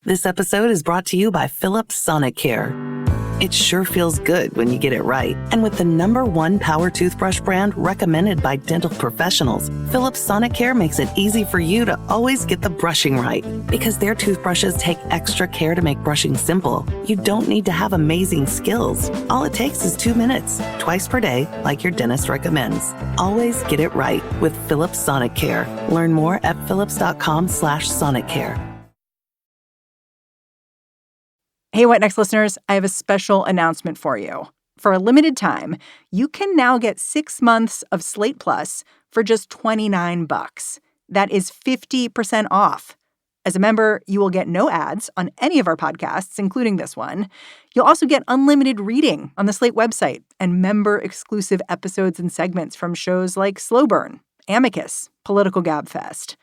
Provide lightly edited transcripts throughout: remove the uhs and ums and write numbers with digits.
This episode is brought to you by Philips Sonicare. It sure feels good when you get it right. And with the #1 power toothbrush brand recommended by dental professionals, Philips Sonicare makes it easy for you to always get the brushing right. Because their toothbrushes take extra care to make brushing simple, you don't need to have amazing skills. All it takes is 2 minutes, twice per day, like your dentist recommends. Always get it right with Philips Sonicare. Learn more at philips.com/sonicare. Hey, What Next listeners, I have a special announcement for you. For a limited time, you can now get 6 months of Slate Plus for just $29. That is 50% off. As a member, you will get no ads on any of our podcasts, including this one. You'll also get unlimited reading on the Slate website and member-exclusive episodes and segments from shows like Slow Burn, Amicus, Political Gabfest.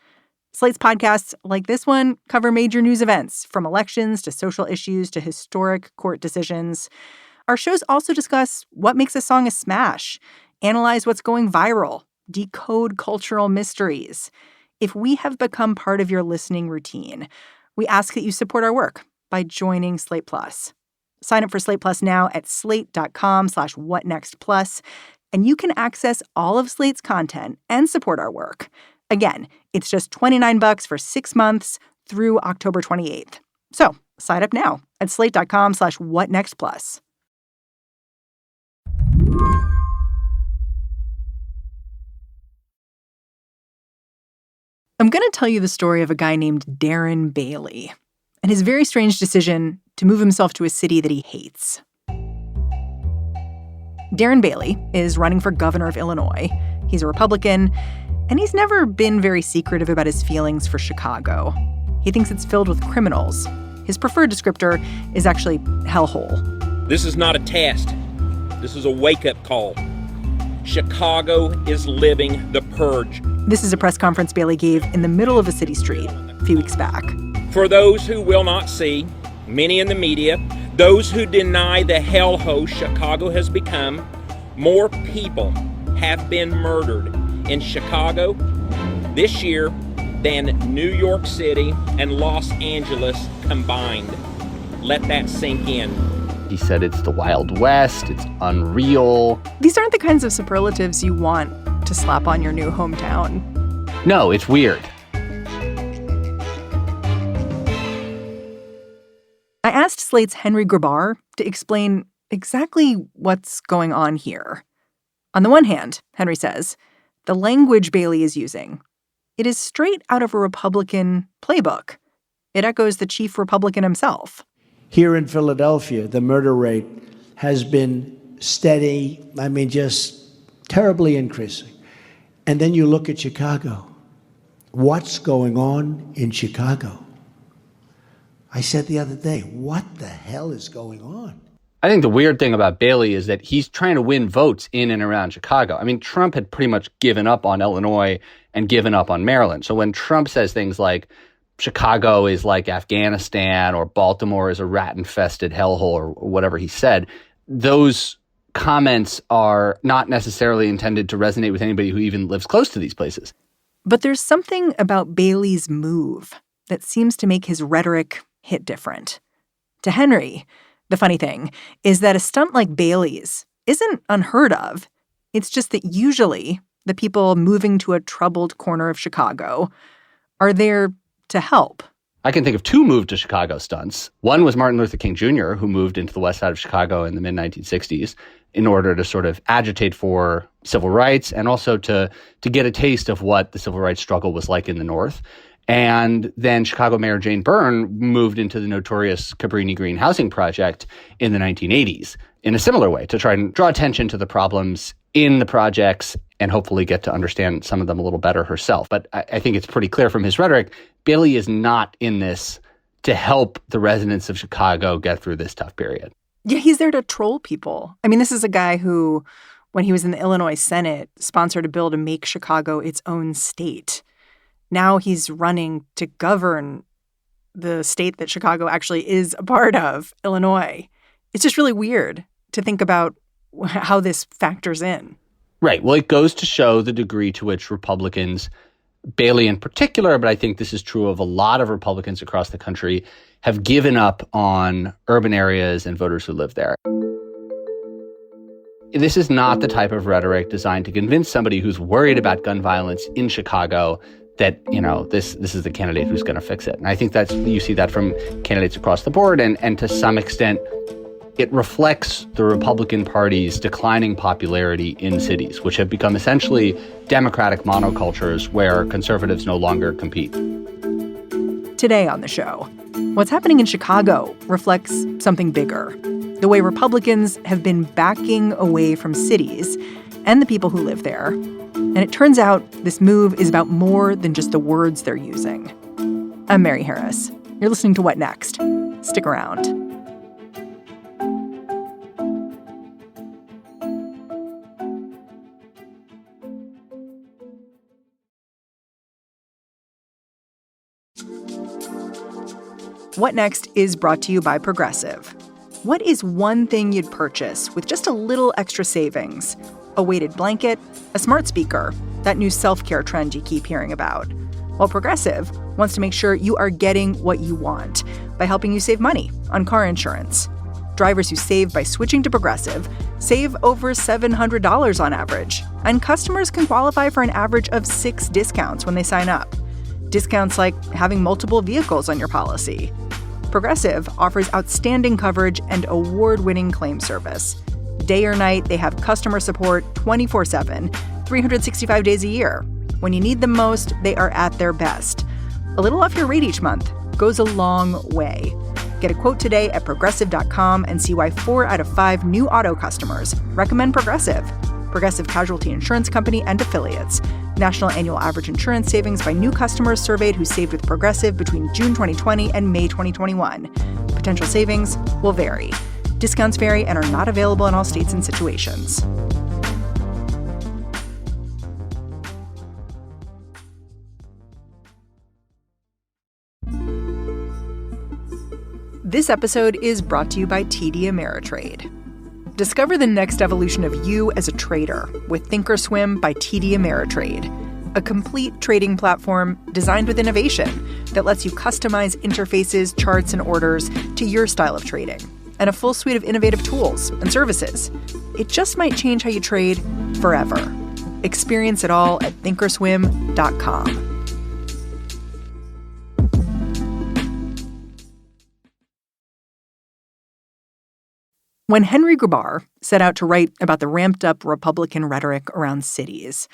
Slate's podcasts, like this one, cover major news events, from elections to social issues to historic court decisions. Our shows also discuss what makes a song a smash, analyze what's going viral, decode cultural mysteries. If we have become part of your listening routine, we ask that you support our work by joining Slate Plus. Sign up for Slate Plus now at slate.com/whatnextplus, and you can access all of Slate's content and support our work. Again, it's just $29 for 6 months through October 28th. So sign up now at slate.com/whatnextplus. I'm going to tell you the story of a guy named Darren Bailey and his very strange decision to move himself to a city that he hates. Darren Bailey is running for governor of Illinois. He's a Republican, and he's never been very secretive about his feelings for Chicago. He thinks it's filled with criminals. His preferred descriptor is actually hellhole. This is not a test. This is a wake-up call. Chicago is living the purge. This is a press conference Bailey gave in the middle of a city street a few weeks back. For those who will not see, many in the media, those who deny the hellhole Chicago has become, more people have been murdered in Chicago this year than New York City and Los Angeles combined. Let that sink in. He said it's the Wild West, it's unreal. These aren't the kinds of superlatives you want to slap on your new hometown. No, it's weird. I asked Slate's Henry Grabar to explain exactly what's going on here. On the one hand, Henry says, the language Bailey is using, it is straight out of a Republican playbook. It echoes the chief Republican himself. Here in Philadelphia, the murder rate has been steady, just terribly increasing. And then you look at Chicago. What's going on in Chicago? I said the other day, what the hell is going on? I think the weird thing about Bailey is that he's trying to win votes in and around Chicago. Trump had pretty much given up on Illinois and given up on Maryland. So when Trump says things like Chicago is like Afghanistan or Baltimore is a rat-infested hellhole or whatever he said, those comments are not necessarily intended to resonate with anybody who even lives close to these places. But there's something about Bailey's move that seems to make his rhetoric hit different. To Henry, the funny thing is that a stunt like Bailey's isn't unheard of. It's just that usually the people moving to a troubled corner of Chicago are there to help. I can think of 2 move to Chicago stunts. One was Martin Luther King Jr., who moved into the west side of Chicago in the mid-1960s in order to sort of agitate for civil rights and also to get a taste of what the civil rights struggle was like in the North. And then Chicago Mayor Jane Byrne moved into the notorious Cabrini Green housing project in the 1980s in a similar way to try and draw attention to the problems in the projects and hopefully get to understand some of them a little better herself. But I think it's pretty clear from his rhetoric, Bailey is not in this to help the residents of Chicago get through this tough period. Yeah, he's there to troll people. This is a guy who, when he was in the Illinois Senate, sponsored a bill to make Chicago its own state. Now he's running to govern the state that Chicago actually is a part of, Illinois. It's just really weird to think about how this factors in. Right. Well, it goes to show the degree to which Republicans Bailey in particular, but I think this is true of a lot of Republicans across the country, have given up on urban areas and voters who live there. This is not the type of rhetoric designed to convince somebody who's worried about gun violence in Chicago that, this is the candidate who's going to fix it. And I think you see that from candidates across the board. And to some extent, it reflects the Republican Party's declining popularity in cities, which have become essentially Democratic monocultures where conservatives no longer compete. Today on the show, what's happening in Chicago reflects something bigger. The way Republicans have been backing away from cities and the people who live there. And it turns out this move is about more than just the words they're using. I'm Mary Harris. You're listening to What Next? Stick around. What Next is brought to you by Progressive. What is one thing you'd purchase with just a little extra savings? A weighted blanket, a smart speaker, that new self-care trend you keep hearing about. Well, Progressive wants to make sure you are getting what you want by helping you save money on car insurance. Drivers who save by switching to Progressive save over $700 on average, and customers can qualify for an average of 6 discounts when they sign up. Discounts like having multiple vehicles on your policy. Progressive offers outstanding coverage and award-winning claim service. Day or night, they have customer support 24/7, 365 days a year. When you need them most, they are at their best. A little off your rate each month goes a long way. Get a quote today at Progressive.com and see why 4 out of 5 new auto customers recommend Progressive. Progressive Casualty Insurance Company and Affiliates. National annual average insurance savings by new customers surveyed who saved with Progressive between June 2020 and May 2021. Potential savings will vary. Discounts vary and are not available in all states and situations. This episode is brought to you by TD Ameritrade. Discover the next evolution of you as a trader with Thinkorswim by TD Ameritrade, a complete trading platform designed with innovation that lets you customize interfaces, charts, and orders to your style of trading, and a full suite of innovative tools and services. It just might change how you trade forever. Experience it all at Thinkorswim.com. When Henry Grabar set out to write about the ramped-up Republican rhetoric around cities,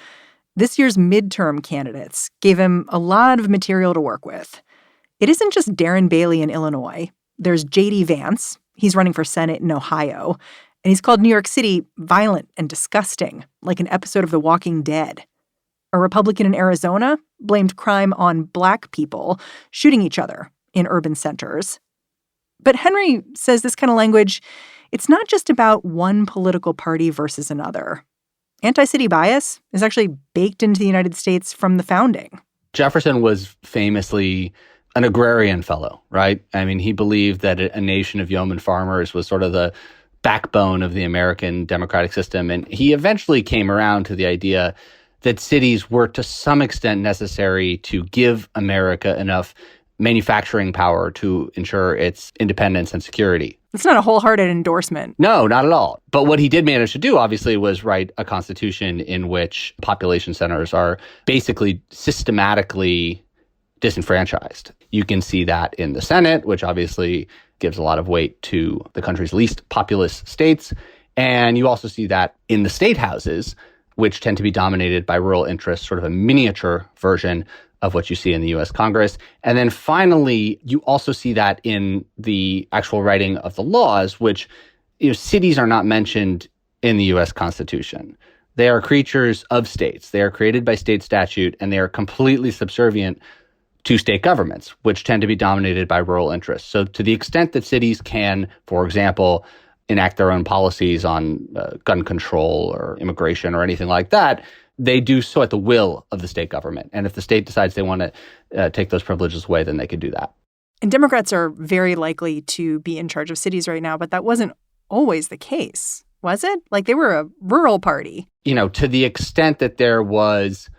this year's midterm candidates gave him a lot of material to work with. It isn't just Darren Bailey in Illinois. There's J.D. Vance. He's running for Senate in Ohio. And he's called New York City violent and disgusting, like an episode of The Walking Dead. A Republican in Arizona blamed crime on Black people shooting each other in urban centers. But Henry says this kind of language, it's not just about one political party versus another. Anti-city bias is actually baked into the United States from the founding. Jefferson was famously an agrarian fellow, right? I mean, he believed that a nation of yeoman farmers was sort of the backbone of the American democratic system. And he eventually came around to the idea that cities were to some extent necessary to give America enough manufacturing power to ensure its independence and security. It's not a wholehearted endorsement. No, not at all. But what he did manage to do, obviously, was write a constitution in which population centers are basically systematically disenfranchised. You can see that in the Senate, which obviously gives a lot of weight to the country's least populous states. And you also see that in the state houses, which tend to be dominated by rural interests, sort of a miniature version of what you see in the U.S. Congress. And then finally, you also see that in the actual writing of the laws, which, cities are not mentioned in the U.S. Constitution. They are creatures of states. They are created by state statute, and they are completely subservient to state governments, which tend to be dominated by rural interests. So to the extent that cities can, for example, enact their own policies on gun control or immigration or anything like that, they do so at the will of the state government. And if the state decides they want to take those privileges away, then they can do that. And Democrats are very likely to be in charge of cities right now, but that wasn't always the case, was it? Like, they were a rural party. To the extent that there was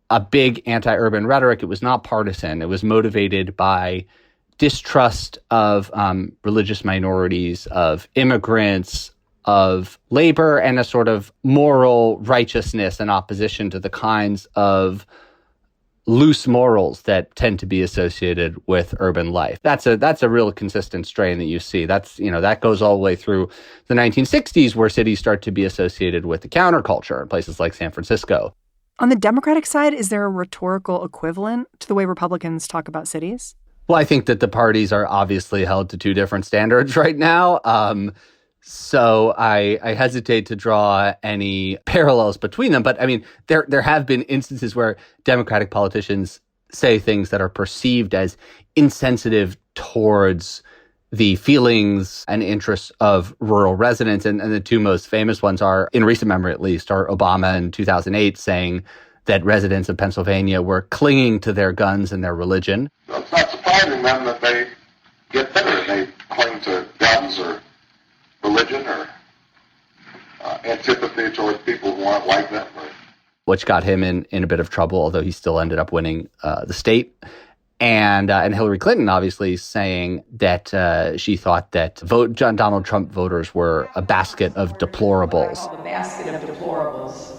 a big anti-urban rhetoric. It was not partisan. It was motivated by distrust of religious minorities, of immigrants, of labor, and a sort of moral righteousness and opposition to the kinds of loose morals that tend to be associated with urban life. That's a real consistent strain that you see. That goes all the way through the 1960s, where cities start to be associated with the counterculture in places like San Francisco. On the Democratic side, is there a rhetorical equivalent to the way Republicans talk about cities? Well, I think that the parties are obviously held to two different standards right now. So I hesitate to draw any parallels between them. But I mean, there have been instances where Democratic politicians say things that are perceived as insensitive towards the feelings and interests of rural residents. And the two most famous ones are, in recent memory at least, are Obama in 2008 saying that residents of Pennsylvania were clinging to their guns and their religion. Well, it's not surprising then that they get bitter and they cling to guns or religion or antipathy towards people who aren't like them. Which got him in a bit of trouble, although he still ended up winning the state. And Hillary Clinton obviously saying that she thought that Donald Trump voters were a basket of deplorables. A basket of deplorables.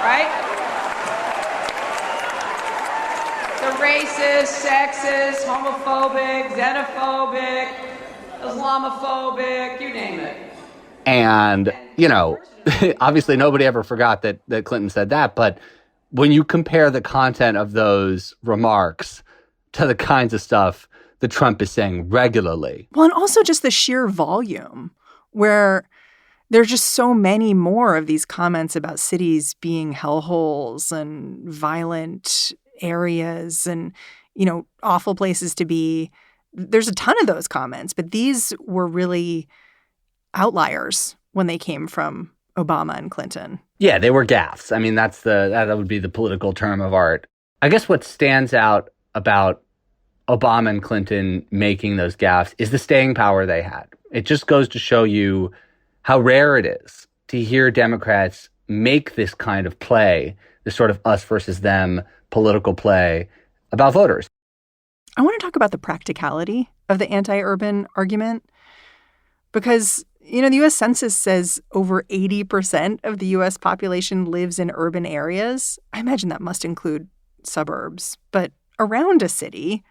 Right? The racist, sexist, homophobic, xenophobic, Islamophobic, you name it. And, obviously nobody ever forgot that Clinton said that, but when you compare the content of those remarks to the kinds of stuff that Trump is saying regularly. Well, and also just the sheer volume, where there's just so many more of these comments about cities being hellholes and violent areas and, awful places to be. There's a ton of those comments, but these were really outliers when they came from Obama and Clinton. Yeah, they were gaffes. I mean, that would be the political term of art. I guess what stands out about Obama and Clinton making those gaffes is the staying power they had. It just goes to show you how rare it is to hear Democrats make this kind of play, this sort of us versus them political play about voters. I want to talk about the practicality of the anti-urban argument because the U.S. Census says over 80% of the U.S. population lives in urban areas. I imagine that must include suburbs, but around a city.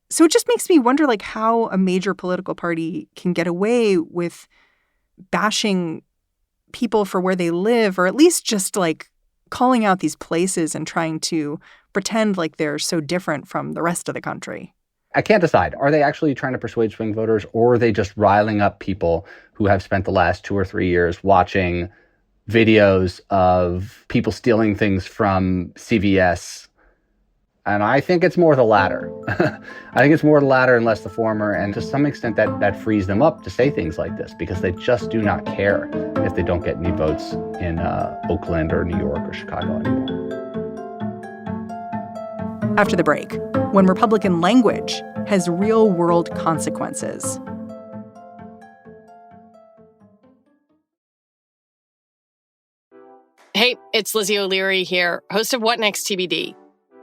So it just makes me wonder, how a major political party can get away with bashing people for where they live, or at least just, calling out these places and trying to pretend like they're so different from the rest of the country. I can't decide. Are they actually trying to persuade swing voters, or are they just riling up people who have spent the last 2 or 3 years watching videos of people stealing things from CVS? And I think it's more the latter. I think it's more the latter and less the former. And to some extent, that frees them up to say things like this because they just do not care if they don't get any votes in Oakland or New York or Chicago anymore. After the break, when Republican language has real-world consequences. Hey, it's Lizzie O'Leary here, host of What Next TBD.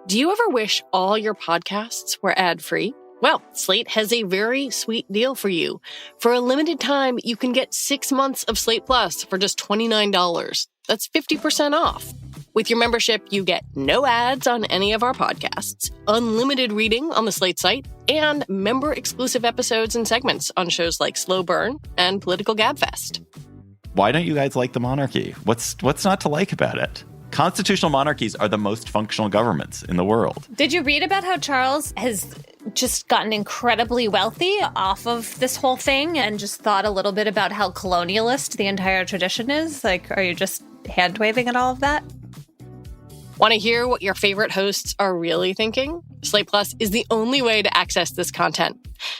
Do you ever wish all your podcasts were ad-free? Well, Slate has a very sweet deal for you. For a limited time, you can get 6 months of Slate Plus for just $29. That's 50% off. With your membership, you get no ads on any of our podcasts, unlimited reading on the Slate site, and member-exclusive episodes and segments on shows like Slow Burn and Political Gabfest. Why don't you guys like the monarchy? What's not to like about it? Constitutional monarchies are the most functional governments in the world. Did you read about how Charles has just gotten incredibly wealthy off of this whole thing and just thought a little bit about how colonialist the entire tradition is? Are you just hand-waving at all of that? Want to hear what your favorite hosts are really thinking? Slate Plus is the only way to access this content.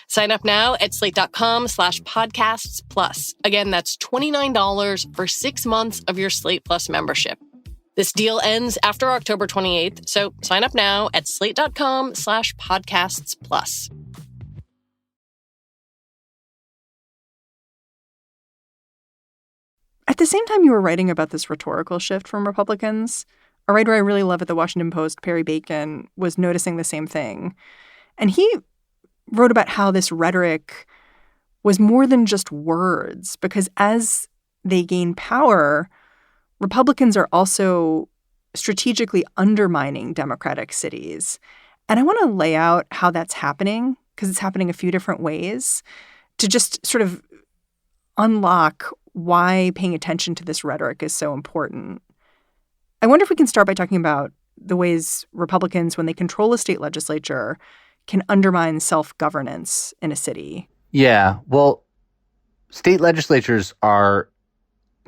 Sign up now at slate.com/podcasts plus. Again, that's $29 for 6 months of your Slate Plus membership. This deal ends after October 28th, so sign up now at slate.com/podcasts plus. At the same time you were writing about this rhetorical shift from Republicans, a writer I really love at the Washington Post, Perry Bacon, was noticing the same thing. And he wrote about how this rhetoric was more than just words, because as they gain power, Republicans are also strategically undermining Democratic cities. And I want to lay out how that's happening, because it's happening a few different ways, to just sort of unlock why paying attention to this rhetoric is so important. I wonder if we can start by talking about the ways Republicans, when they control a state legislature, can undermine self-governance in a city. Yeah, well, state legislatures are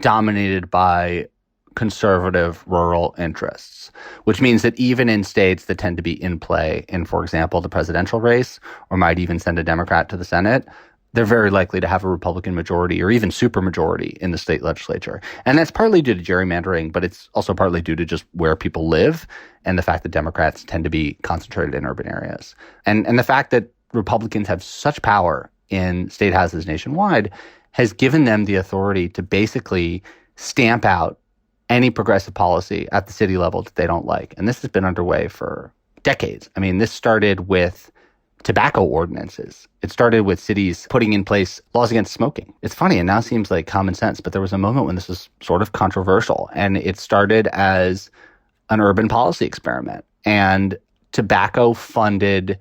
dominated by conservative rural interests, which means that even in states that tend to be in play in, for example, the presidential race, or might even send a Democrat to the Senate, they're very likely to have a Republican majority or even supermajority in the state legislature. And that's partly due to gerrymandering, but it's also partly due to just where people live and the fact that Democrats tend to be concentrated in urban areas. And the fact that Republicans have such power in state houses nationwide has given them the authority to basically stamp out any progressive policy at the city level that they don't like. And this has been underway for decades. I mean, this started with tobacco ordinances. It started with cities putting in place laws against smoking. It's funny, it now seems like common sense, but there was a moment when this was sort of controversial. And it started as an urban policy experiment. And tobacco-funded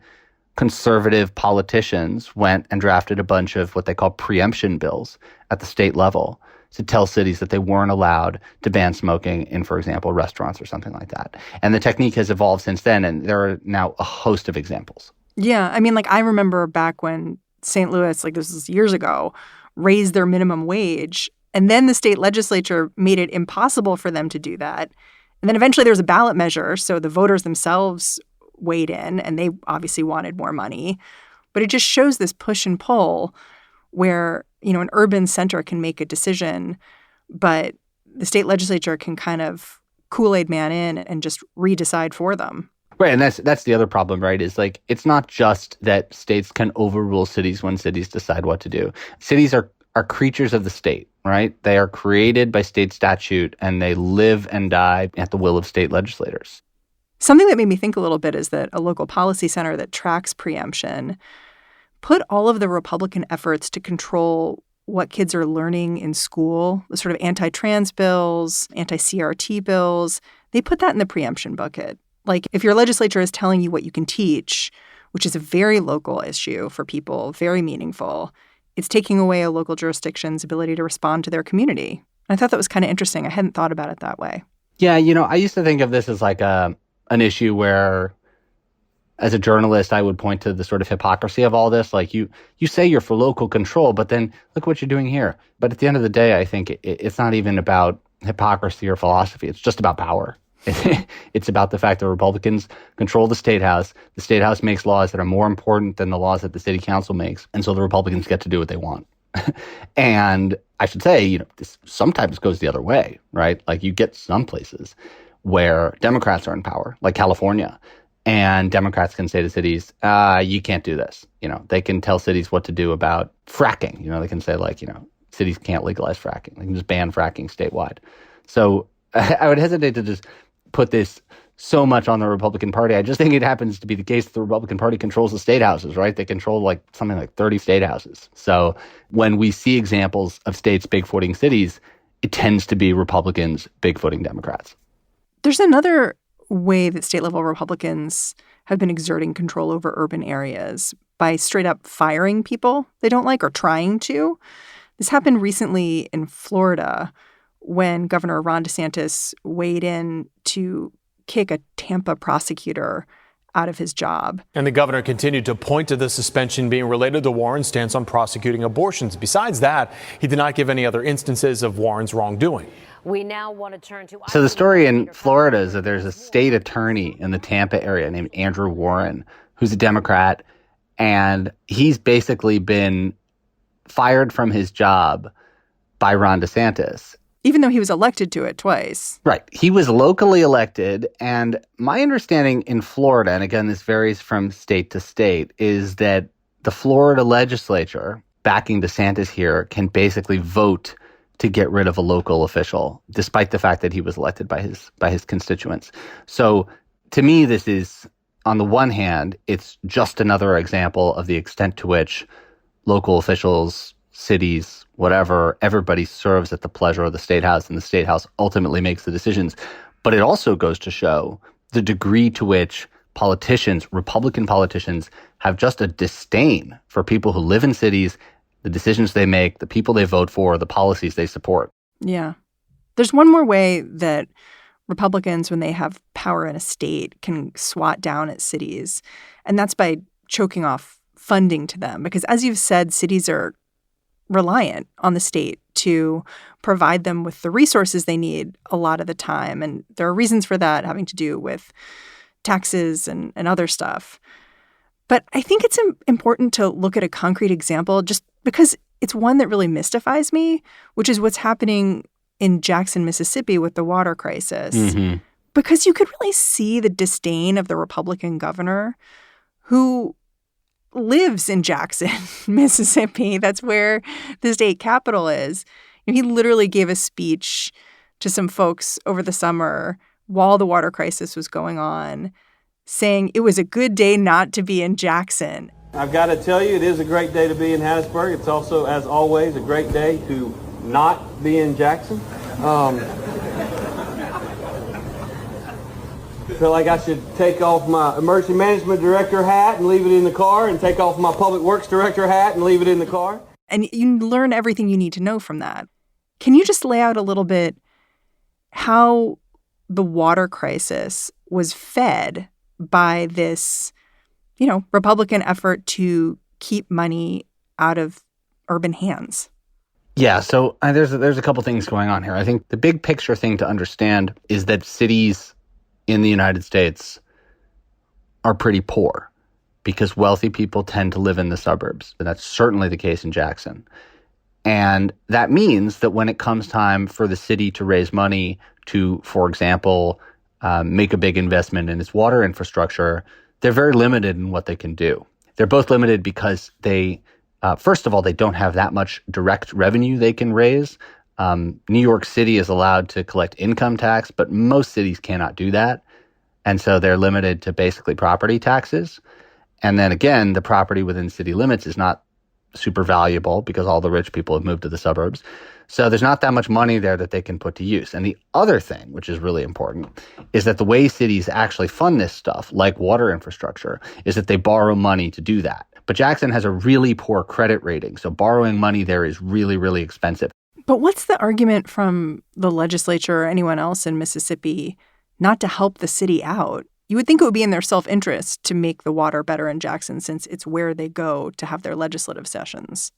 conservative politicians went and drafted a bunch of what they call preemption bills at the state level to tell cities that they weren't allowed to ban smoking in, for example, restaurants or something like that. And the technique has evolved since then, and there are now a host of examples. Yeah, I mean, I remember back when St. Louis, this was years ago, raised their minimum wage, and then the state legislature made it impossible for them to do that. And then eventually there was a ballot measure, so the voters themselves weighed in, and they obviously wanted more money. But it just shows this push and pull where, an urban center can make a decision, but the state legislature can kind of Kool-Aid man in and just redecide for them. Right, and that's the other problem, right, is it's not just that states can overrule cities when cities decide what to do. Cities are creatures of the state, right? They are created by state statute, and they live and die at the will of state legislators. Something that made me think a little bit is that a local policy center that tracks preemption put all of the Republican efforts to control what kids are learning in school, the sort of anti-trans bills, anti-CRT bills, they put that in the preemption bucket. If your legislature is telling you what you can teach, which is a very local issue for people, very meaningful, it's taking away a local jurisdiction's ability to respond to their community. And I thought that was kind of interesting. I hadn't thought about it that way. Yeah, I used to think of this as an issue where, as a journalist, I would point to the sort of hypocrisy of all this. You say you're for local control, but then look what you're doing here. But at the end of the day, I think it's not even about hypocrisy or philosophy. It's just about power. It's about the fact that Republicans control the state house. The state house makes laws that are more important than the laws that the city council makes. And so the Republicans get to do what they want. And I should say, this sometimes goes the other way, right? You get some places where Democrats are in power, like California, and Democrats can say to cities, you can't do this. They can tell cities what to do about fracking. They can say cities can't legalize fracking. They can just ban fracking statewide. So I would hesitate to just put this so much on the Republican Party. I just think it happens to be the case that the Republican Party controls the state houses, right? They control something like 30 state houses. So when we see examples of states bigfooting cities, it tends to be Republicans bigfooting Democrats. There's another way that state-level Republicans have been exerting control over urban areas by straight up firing people they don't like or trying to. This happened recently in Florida when Governor Ron DeSantis weighed in to kick a Tampa prosecutor out of his job. And the governor continued to point to the suspension being related to Warren's stance on prosecuting abortions. Besides that, he did not give any other instances of Warren's wrongdoing. We now want to turn to... So the story in Florida is that there's a state attorney in the Tampa area named Andrew Warren, who's a Democrat, and he's basically been fired from his job by Ron DeSantis. Even though he was elected to it twice. Right. He was locally elected. And my understanding in Florida, and again, this varies from state to state, is that the Florida legislature backing DeSantis here can basically vote to get rid of a local official, despite the fact that he was elected by his constituents. So to me, this is, on the one hand, it's just another example of the extent to which local officials, cities, whatever, everybody serves at the pleasure of the State House, and the State House ultimately makes the decisions. But it also goes to show the degree to which politicians, Republican politicians, have just a disdain for people who live in cities, the decisions they make, the people they vote for, the policies they support. Yeah. There's one more way that Republicans, when they have power in a state, can swat down at cities, and that's by choking off funding to them. Because as you've said, cities are reliant on the state to provide them with the resources they need a lot of the time. And there are reasons for that having to do with taxes and other stuff. But I think it's important to look at a concrete example just because it's one that really mystifies me, which is what's happening in Jackson, Mississippi with the water crisis. Mm-hmm. Because you could really see the disdain of the Republican governor who lives in Jackson, Mississippi. That's where the state capital is. And he literally gave a speech to some folks over the summer while the water crisis was going on, saying it was a good day not to be in Jackson. I've got to tell you, it is a great day to be in Hattiesburg. It's also, as always, a great day to not be in Jackson. I feel like I should take off my emergency management director hat and leave it in the car, and take off my public works director hat and leave it in the car. And you learn everything you need to know from that. Can you just lay out a little bit how the water crisis was fed by this, Republican effort to keep money out of urban hands? Yeah, so there's a couple things going on here. I think the big picture thing to understand is that cities in the United States are pretty poor because wealthy people tend to live in the suburbs. And that's certainly the case in Jackson. And that means that when it comes time for the city to raise money to, for example, make a big investment in its water infrastructure, they're very limited in what they can do. They're both limited because they, first of all, they don't have that much direct revenue they can raise. New York City is allowed to collect income tax, but most cities cannot do that. And so they're limited to basically property taxes. And then again, the property within city limits is not super valuable because all the rich people have moved to the suburbs. So there's not that much money there that they can put to use. And the other thing, which is really important, is that the way cities actually fund this stuff, like water infrastructure, is that they borrow money to do that. But Jackson has a really poor credit rating. So borrowing money there is really, really expensive. But what's the argument from the legislature or anyone else in Mississippi not to help the city out? You would think it would be in their self-interest to make the water better in Jackson since it's where they go to have their legislative sessions.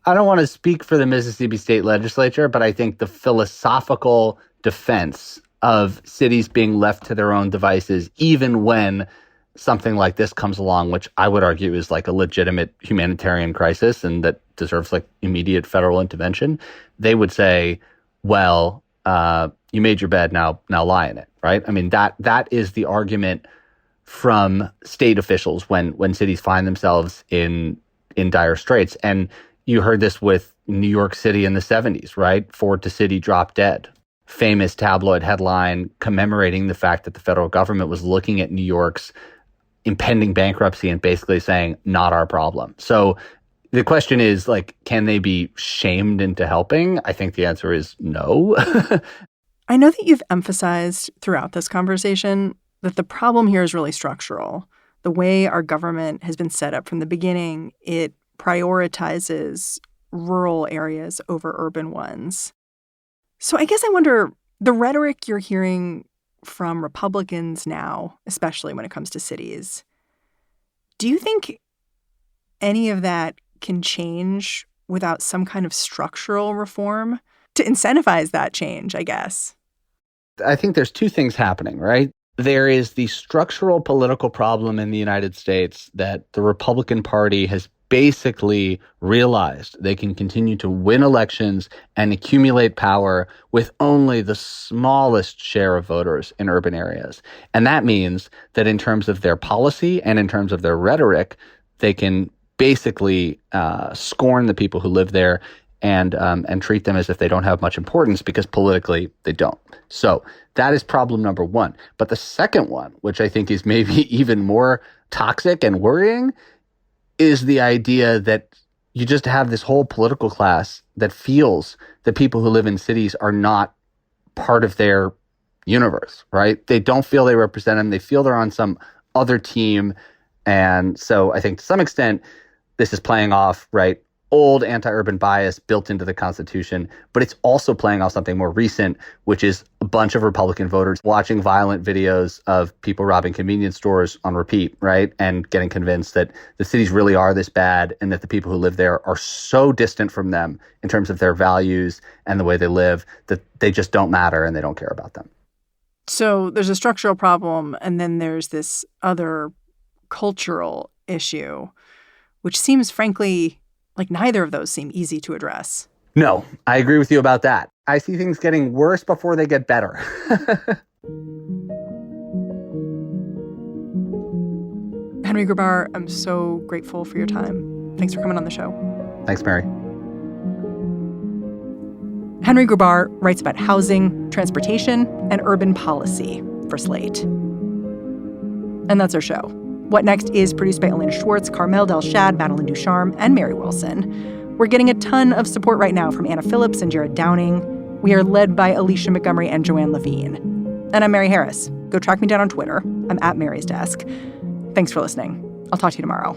I don't want to speak for the Mississippi State Legislature, but I think the philosophical defense of cities being left to their own devices, even when something like this comes along, which I would argue is like a legitimate humanitarian crisis and that deserves like immediate federal intervention, they would say, well, you made your bed, now lie in it, right? I mean, that is the argument from state officials when cities find themselves in dire straits. And you heard this with New York City in the 70s, right? Ford to City dropped dead. Famous tabloid headline commemorating the fact that the federal government was looking at New York's impending bankruptcy and basically saying, not our problem. So the question is, like, can they be shamed into helping? I think the answer is no. I know that you've emphasized throughout this conversation that the problem here is really structural. The way our government has been set up from the beginning, it prioritizes rural areas over urban ones. So I guess I wonder, the rhetoric you're hearing from Republicans now, especially when it comes to cities, do you think any of that can change without some kind of structural reform to incentivize that change, I guess? I think there's two things happening, right? There is the structural political problem in the United States that the Republican Party has basically realized they can continue to win elections and accumulate power with only the smallest share of voters in urban areas. And that means that in terms of their policy and in terms of their rhetoric, they can basically scorn the people who live there and treat them as if they don't have much importance because politically they don't. So that is problem number one. But the second one, which I think is maybe even more toxic and worrying, is the idea that you just have this whole political class that feels that people who live in cities are not part of their universe, right? They don't feel they represent them. They feel they're on some other team. And so I think to some extent, this is playing off, right, old anti-urban bias built into the Constitution, but it's also playing off something more recent, which is a bunch of Republican voters watching violent videos of people robbing convenience stores on repeat, right? And getting convinced that the cities really are this bad and that the people who live there are so distant from them in terms of their values and the way they live that they just don't matter and they don't care about them. So there's a structural problem, and then there's this other cultural issue, which seems, frankly, like neither of those seem easy to address. No, I agree with you about that. I see things getting worse before they get better. Henry Grabar, I'm so grateful for your time. Thanks for coming on the show. Thanks, Mary. Henry Grabar writes about housing, transportation, and urban policy for Slate. And that's our show. What Next is produced by Elena Schwartz, Carmel Delshad, Madeline Ducharme, and Mary Wilson. We're getting a ton of support right now from Anna Phillips and Jared Downing. We are led by Alicia Montgomery and Joanne Levine. And I'm Mary Harris. Go track me down on Twitter. I'm at Mary's Desk. Thanks for listening. I'll talk to you tomorrow.